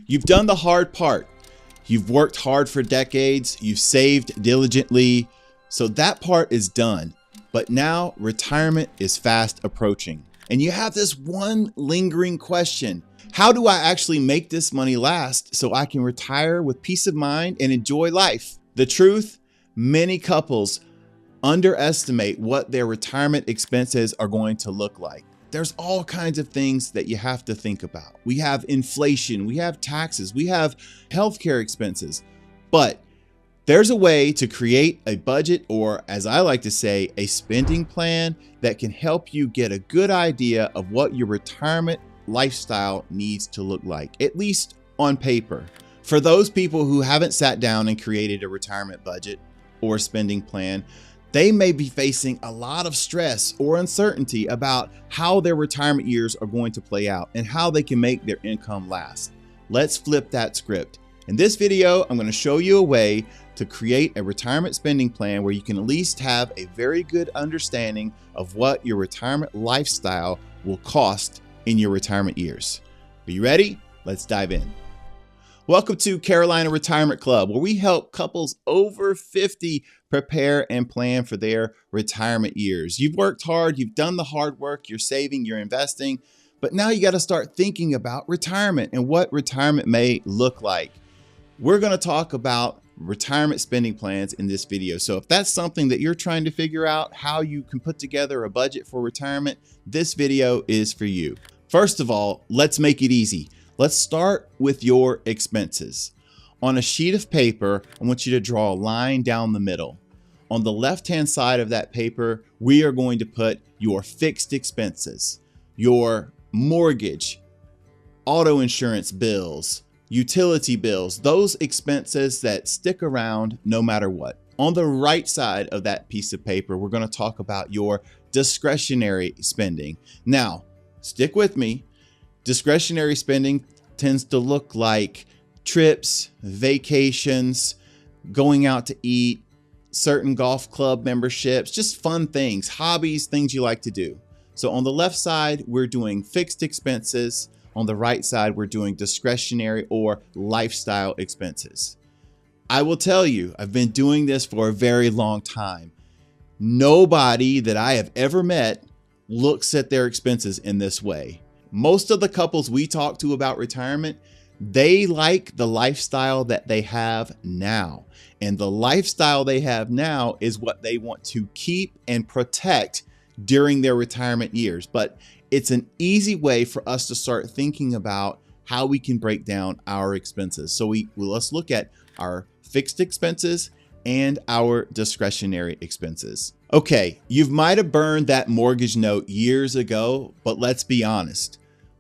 You've done the hard part. You've worked hard for decades. You've saved diligently. So that part is done. But now retirement is fast approaching. And you have this one lingering question. How do I actually make this money last so I can retire with peace of mind and enjoy life? The truth, many couples underestimate what their retirement expenses are going to look like. There's all kinds of things that you have to think about. We have inflation, we have taxes, we have healthcare expenses, but there's a way to create a budget, or as I like to say, a spending plan that can help you get a good idea of what your retirement lifestyle needs to look like, at least on paper. For those people who haven't sat down and created a retirement budget or spending plan, they may be facing a lot of stress or uncertainty about how their retirement years are going to play out and how they can make their income last. Let's flip that script. In this video, I'm going to show you a way to create a retirement spending plan where you can at least have a very good understanding of what your retirement lifestyle will cost in your retirement years. Are you ready? Let's dive in. Welcome to Carolina Retirement Club, where we help couples over 50 prepare and plan for their retirement years. You've worked hard, you've done the hard work, you're saving, you're investing, but now you got to start thinking about retirement and what retirement may look like. We're going to talk about retirement spending plans in this video. So if that's something that you're trying to figure out how you can put together a budget for retirement, this video is for you. First of all, let's make it easy. Let's start with your expenses. On a sheet of paper, I want you to draw a line down the middle. On the left-hand side of that paper, we are going to put your fixed expenses, your mortgage, auto insurance bills, utility bills, those expenses that stick around no matter what. On the right side of that piece of paper, we're going to talk about your discretionary spending. Now, stick with me. Discretionary spending tends to look like trips, vacations, going out to eat, certain golf club memberships, just fun things, hobbies, things you like to do. So on the left side, we're doing fixed expenses. On the right side, we're doing discretionary or lifestyle expenses. I will tell you, I've been doing this for a very long time. Nobody that I have ever met looks at their expenses in this way. Most of the couples we talk to about retirement, they like the lifestyle that they have now. And the lifestyle they have now is what they want to keep and protect during their retirement years. But it's an easy way for us to start thinking about how we can break down our expenses. So let's look at our fixed expenses and our discretionary expenses. Okay, you might have burned that mortgage note years ago, but let's be honest.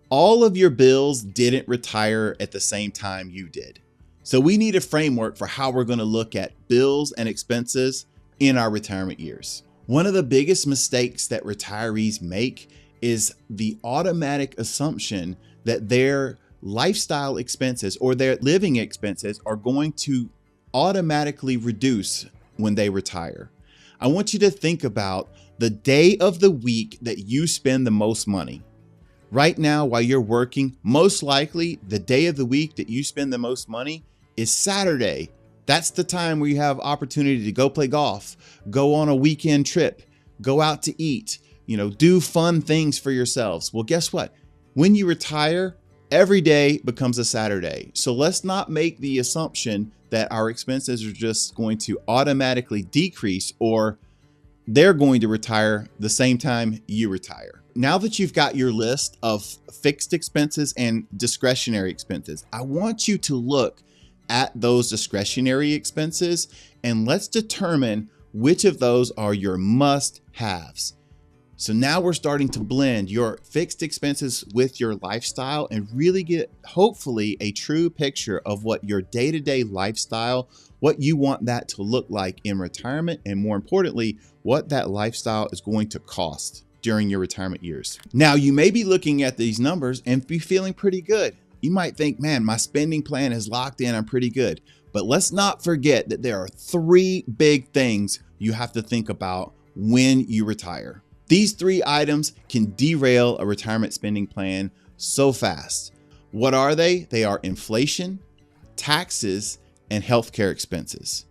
All of your bills didn't retire at the same time you did. So we need a framework for how we're going to look at bills and expenses in our retirement years. One of the biggest mistakes that retirees make is the automatic assumption that their lifestyle expenses or their living expenses are going to automatically reduce when they retire. I want you to think about the day of the week that you spend the most money. Right now, while you're working, most likely the day of the week that you spend the most money is Saturday. That's the time where you have opportunity to go play golf, go on a weekend trip, go out to eat, do fun things for yourselves. Well, guess what? When you retire, every day becomes a Saturday. So let's not make the assumption that our expenses are just going to automatically decrease or they're going to retire the same time you retire. Now that you've got your list of fixed expenses and discretionary expenses, I want you to look at those discretionary expenses and let's determine which of those are your must-haves. So now we're starting to blend your fixed expenses with your lifestyle and really get, hopefully, a true picture of what your day-to-day lifestyle, what you want that to look like in retirement, and more importantly, what that lifestyle is going to cost during your retirement years. Now, you may be looking at these numbers and be feeling pretty good. You might think, man, my spending plan is locked in, I'm pretty good. But let's not forget that there are three big things you have to think about when you retire. These three items can derail a retirement spending plan so fast. What are they? They are inflation, taxes, and healthcare expenses.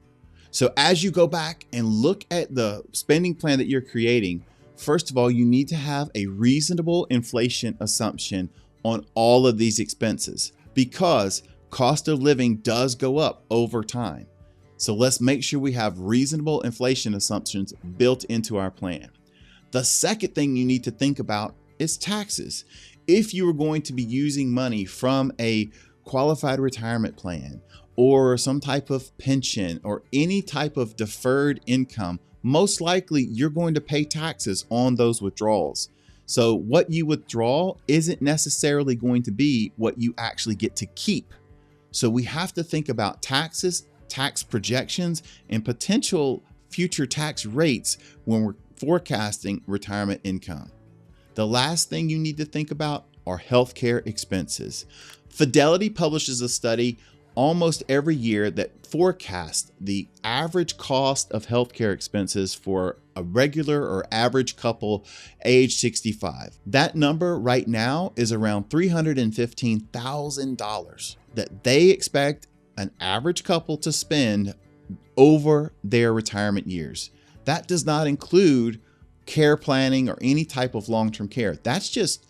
So as you go back and look at the spending plan that you're creating, first of all, you need to have a reasonable inflation assumption on all of these expenses because cost of living does go up over time. So let's make sure we have reasonable inflation assumptions built into our plan. The second thing you need to think about is taxes. If you are going to be using money from a qualified retirement plan or some type of pension or any type of deferred income, most likely you're going to pay taxes on those withdrawals. So what you withdraw isn't necessarily going to be what you actually get to keep. So we have to think about taxes, tax projections, and potential future tax rates when we're forecasting retirement income. The last thing you need to think about are healthcare expenses. Fidelity publishes a study almost every year that forecasts the average cost of healthcare expenses for a regular or average couple age 65. That number right now is around $315,000 that they expect an average couple to spend over their retirement years. That does not include care planning or any type of long-term care. That's just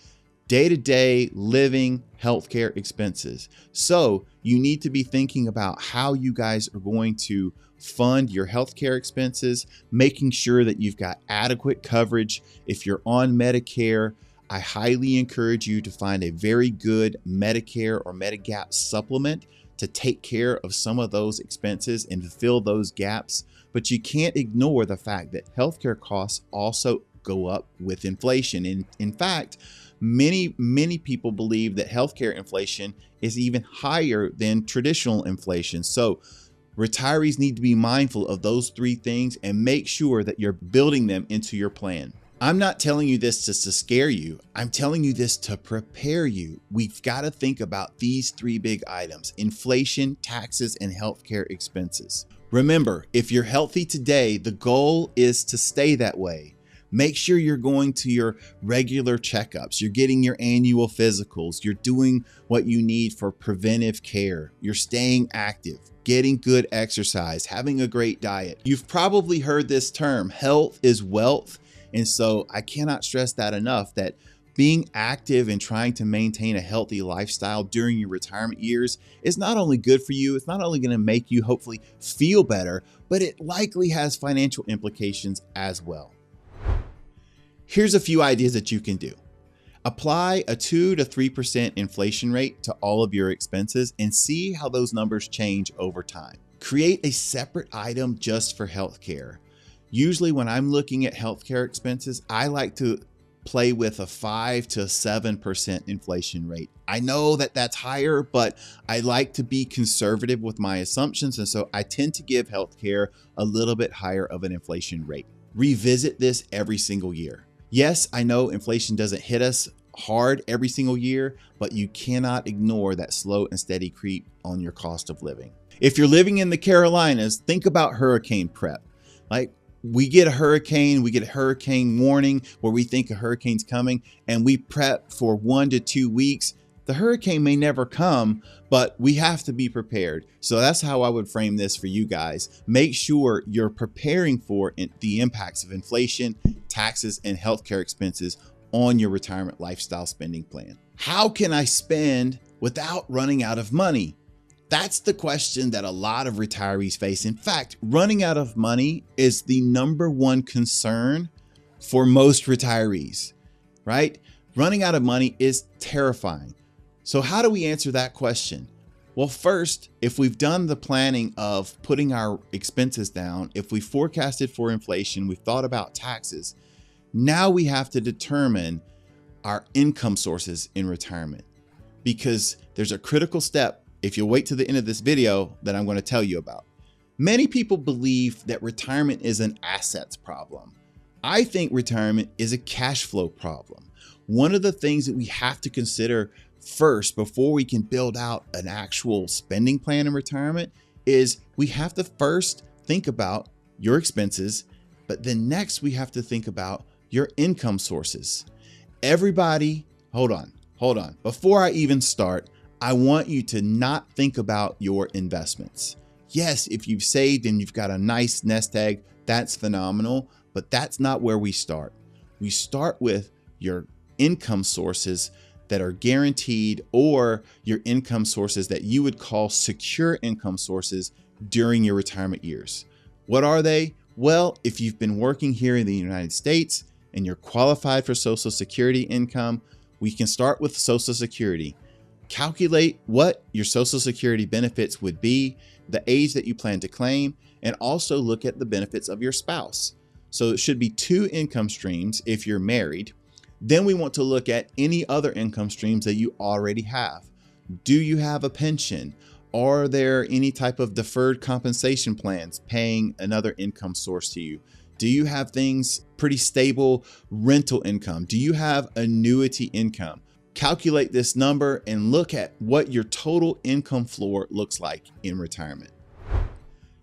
day-to-day living healthcare expenses. So you need to be thinking about how you guys are going to fund your healthcare expenses, making sure that you've got adequate coverage. If you're on Medicare, I highly encourage you to find a very good Medicare or Medigap supplement to take care of some of those expenses and fill those gaps. But you can't ignore the fact that healthcare costs also go up with inflation. And in fact, many people believe that healthcare inflation is even higher than traditional inflation. So retirees need to be mindful of those three things and make sure that you're building them into your plan. I'm not telling you this to scare you. I'm telling you this to prepare you. We've got to think about these three big items: inflation, taxes, and healthcare expenses. Remember, if you're healthy today, the goal is to stay that way. Make sure you're going to your regular checkups. You're getting your annual physicals. You're doing what you need for preventive care. You're staying active, getting good exercise, having a great diet. You've probably heard this term, health is wealth. And so I cannot stress that enough, that being active and trying to maintain a healthy lifestyle during your retirement years is not only good for you, it's not only going to make you hopefully feel better, but it likely has financial implications as well. Here's a few ideas that you can do. Apply a 2 to 3% inflation rate to all of your expenses and see how those numbers change over time. Create a separate item just for healthcare. Usually when I'm looking at healthcare expenses, I like to play with a 5 to 7% inflation rate. I know that that's higher, but I like to be conservative with my assumptions. And so I tend to give healthcare a little bit higher of an inflation rate. Revisit this every single year. Yes, I know inflation doesn't hit us hard every single year, but you cannot ignore that slow and steady creep on your cost of living. If you're living in the Carolinas, think about hurricane prep. Like, we get a hurricane warning where we think a hurricane's coming and we prep for 1 to 2 weeks. The hurricane may never come, but we have to be prepared. So that's how I would frame this for you guys. Make sure you're preparing for the impacts of inflation, taxes, and healthcare expenses on your retirement lifestyle spending plan. How can I spend without running out of money? That's the question that a lot of retirees face. In fact, running out of money is the #1 concern for most retirees, right? Running out of money is terrifying. So how do we answer that question? Well, first, if we've done the planning of putting our expenses down, if we forecasted for inflation, we've thought about taxes, now we have to determine our income sources in retirement, because there's a critical step, if you'll wait to the end of this video, that I'm going to tell you about. Many people believe that retirement is an assets problem. I think retirement is a cash flow problem. One of the things that we have to consider first before we can build out an actual spending plan in retirement is we have to first think about your expenses, but then next we have to think about your income sources. Everybody, hold on. Before I even start, I want you to not think about your investments. Yes, if you've saved and you've got a nice nest egg, that's phenomenal, but that's not where we start. We start with your income sources that are guaranteed, or your income sources that you would call secure income sources during your retirement years. What are they? Well, if you've been working here in the United States and you're qualified for Social Security income, we can start with Social Security. Calculate what your Social Security benefits would be, the age that you plan to claim, and also look at the benefits of your spouse. So it should be 2 income streams if you're married. Then we want to look at any other income streams that you already have. Do you have a pension? Are there any type of deferred compensation plans paying another income source to you? Do you have things pretty stable rental income? Do you have annuity income? Calculate this number and look at what your total income floor looks like in retirement.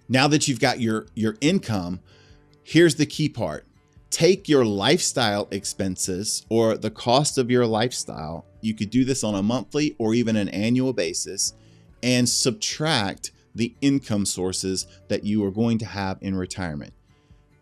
Now that you've got your income, here's the key part. Take your lifestyle expenses, or the cost of your lifestyle. You could do this on a monthly or even an annual basis, and subtract the income sources that you are going to have in retirement.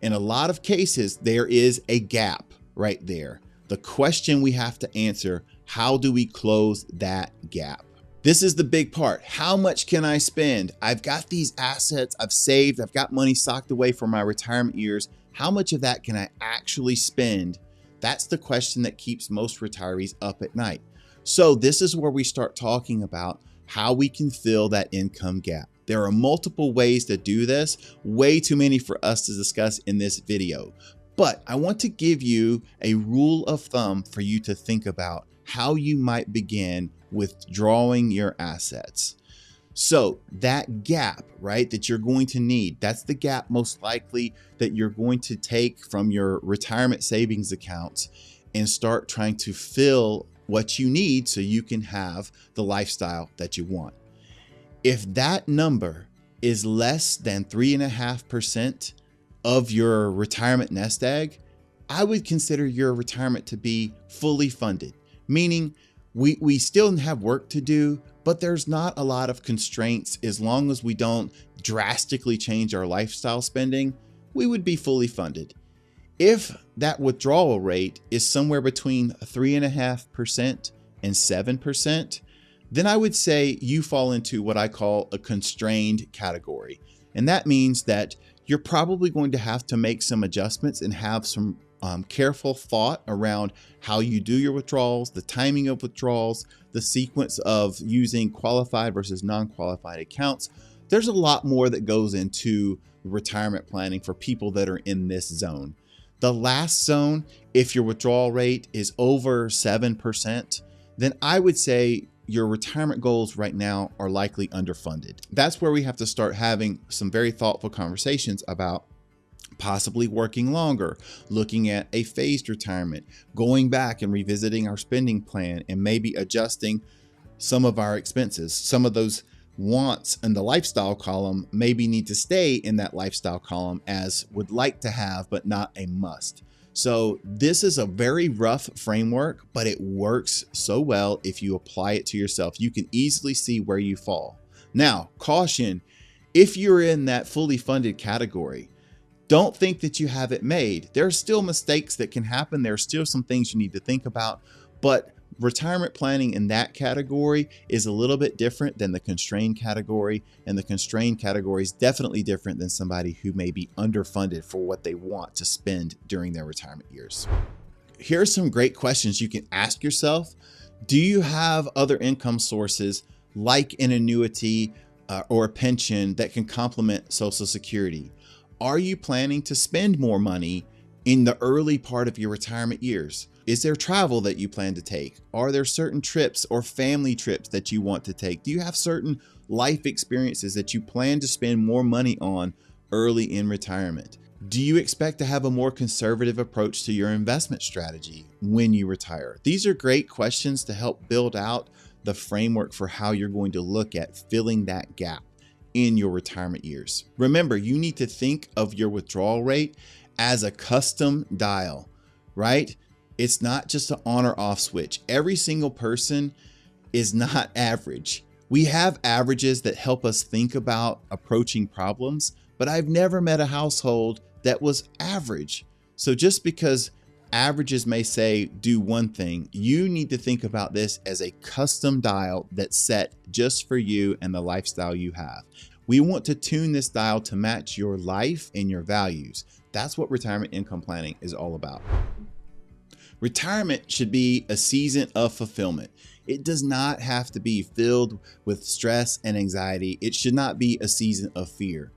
In a lot of cases, there is a gap right there. The question we have to answer, how do we close that gap? This is the big part. How much can I spend? I've got these assets, I've saved, I've got money socked away for my retirement years. How much of that can I actually spend? That's the question that keeps most retirees up at night. So this is where we start talking about how we can fill that income gap. There are multiple ways to do this, way too many for us to discuss in this video. But I want to give you a rule of thumb for you to think about how you might begin withdrawing your assets. So that gap, right, that you're going to need, that's the gap most likely that you're going to take from your retirement savings accounts and start trying to fill what you need so you can have the lifestyle that you want. If that number is less than 3.5% of your retirement nest egg, I would consider your retirement to be fully funded, meaning we still have work to do, but there's not a lot of constraints. As long as we don't drastically change our lifestyle spending, we would be fully funded. If that withdrawal rate is somewhere between 3.5% and 7%, then I would say you fall into what I call a constrained category. And that means that you're probably going to have to make some adjustments and have some careful thought around how you do your withdrawals, the timing of withdrawals, the sequence of using qualified versus non-qualified accounts. There's a lot more that goes into retirement planning for people that are in this zone. The last zone, if your withdrawal rate is over 7%, then I would say your retirement goals right now are likely underfunded. That's where we have to start having some very thoughtful conversations about possibly working longer, looking at a phased retirement, going back and revisiting our spending plan, and maybe adjusting some of our expenses. Some of those wants in the lifestyle column maybe need to stay in that lifestyle column as would like to have, but not a must. So this is a very rough framework, but it works so well if you apply it to yourself. You can easily see where you fall. Now, caution, if you're in that fully funded category, don't think that you have it made. There are still mistakes that can happen. There are still some things you need to think about, but retirement planning in that category is a little bit different than the constrained category, and the constrained category is definitely different than somebody who may be underfunded for what they want to spend during their retirement years. Here are some great questions you can ask yourself. Do you have other income sources like an annuity or a pension that can complement Social Security? Are you planning to spend more money in the early part of your retirement years? Is there travel that you plan to take? Are there certain trips or family trips that you want to take? Do you have certain life experiences that you plan to spend more money on early in retirement? Do you expect to have a more conservative approach to your investment strategy when you retire? These are great questions to help build out the framework for how you're going to look at filling that gap in your retirement years. Remember, you need to think of your withdrawal rate as a custom dial, right? It's not just an on or off switch. Every single person is not average. We have averages that help us think about approaching problems, but I've never met a household that was average. So just because averages may say do one thing, you need to think about this as a custom dial that's set just for you and the lifestyle you have. We want to tune this dial to match your life and your values. That's what retirement income planning is all about. Retirement should be a season of fulfillment. It does not have to be filled with stress and anxiety. It should not be a season of fear.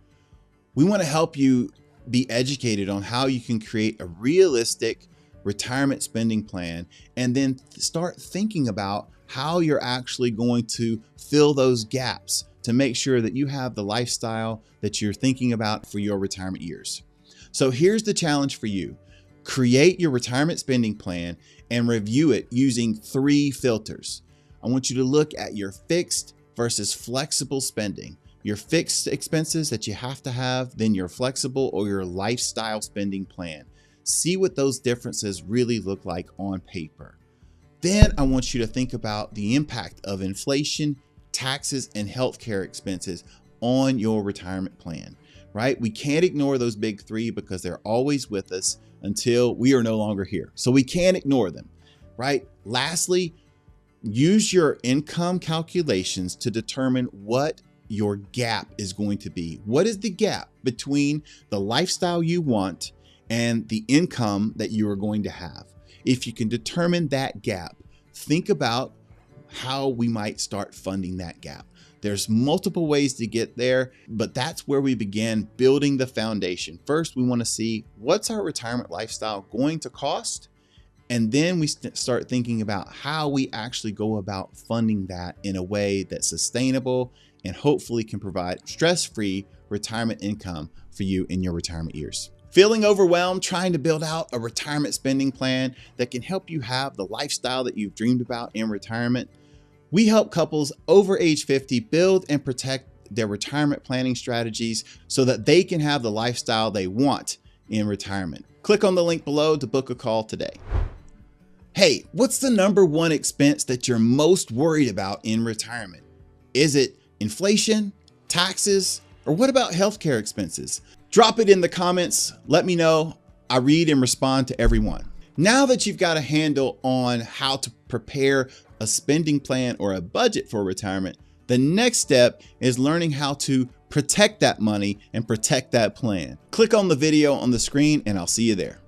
We want to help you be educated on how you can create a realistic retirement spending plan and then start thinking about how you're actually going to fill those gaps to make sure that you have the lifestyle that you're thinking about for your retirement years. So here's the challenge for you. Create your retirement spending plan and review it using 3 filters. I want you to look at your fixed versus flexible spending, your fixed expenses that you have to have, then your flexible or your lifestyle spending plan. See what those differences really look like on paper. Then I want you to think about the impact of inflation, taxes, and healthcare expenses on your retirement plan, right? We can't ignore those big 3 because they're always with us until we are no longer here. So we can't ignore them, right? Lastly, use your income calculations to determine what your gap is going to be. What is the gap between the lifestyle you want and the income that you are going to have? If you can determine that gap, think about how we might start funding that gap. There's multiple ways to get there, but that's where we begin building the foundation. First, we want to see what's our retirement lifestyle going to cost, and then we start thinking about how we actually go about funding that in a way that's sustainable and hopefully can provide stress-free retirement income for you in your retirement years. Feeling overwhelmed trying to build out a retirement spending plan that can help you have the lifestyle that you've dreamed about in retirement? We help couples over age 50 build and protect their retirement planning strategies so that they can have the lifestyle they want in retirement. Click on the link below to book a call today. Hey, what's the #1 expense that you're most worried about in retirement? Is it inflation, taxes, or what about healthcare expenses? Drop it in the comments. Let me know. I read and respond to everyone. Now that you've got a handle on how to prepare a spending plan or a budget for retirement, the next step is learning how to protect that money and protect that plan. Click on the video on the screen and I'll see you there.